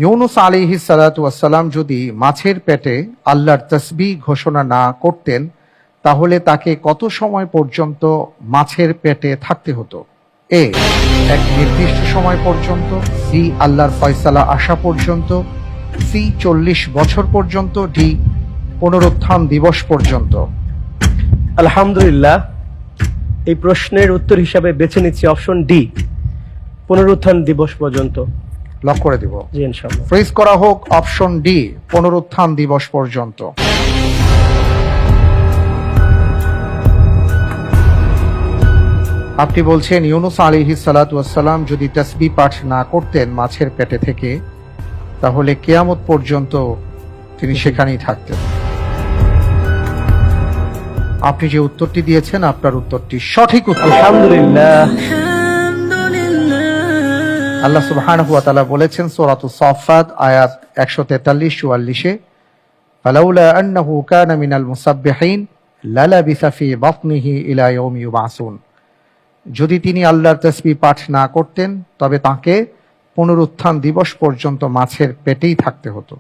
ইউনুস আলাইহিস সালাতু ওয়াসসালাম যদি মাছের পেটে আল্লাহর তাসবিহ ঘোষণা না করতেন, তাহলে তাকে কত সময় পর্যন্ত মাছের পেটে থাকতে হতো? এ, এক নির্দিষ্ট সময় পর্যন্ত, বি, আল্লাহর ফয়সালা আসা পর্যন্ত, সি, 40 বছর পর্যন্ত, ডি, পুনরুত্থান দিবস পর্যন্ত। আলহামদুলিল্লাহ, এই প্রশ্নের উত্তর হিসাবে বেছে নিচ্ছি অপশন ডি, পুনরুত্থান দিবস পর্যন্ত। লক করে দিব। জি ইনশাআল্লাহ। ফ্রিজ করা হোক অপশন ডি, পুনরুত্থান দিবস পর্যন্ত। আপনি বলছেন ইউনুস আলাইহিস সালাতু ওয়াসসালাম যদি তাসবিহ পাঠ না করতেন মাছের পেটে থেকে, তাহলে কিয়ামত পর্যন্ত তিনি সেখানেই থাকতেন। আপনি যে উত্তরটি দিয়েছেন আপনার উত্তরটি সঠিক উত্তর। আলহামদুলিল্লাহ। আল্লাহ সুবহানাহু ওয়া তাআলা বলেছেন সূরাতুস সাফফাত আয়াত 143-44-এ, ফালাউলা আন্নাহু কানা মিনাল মুসাব্বিহিন লালাবিসা ফি বাতনিহি ইলা ইয়াউমি ইউবআসুন। যদি তিনি আল্লাহর তাসবিহ পাঠ না করতেন তবে তাকে পুনরুত্থান দিবস পর্যন্ত মাছের পেটেই থাকতে হতো।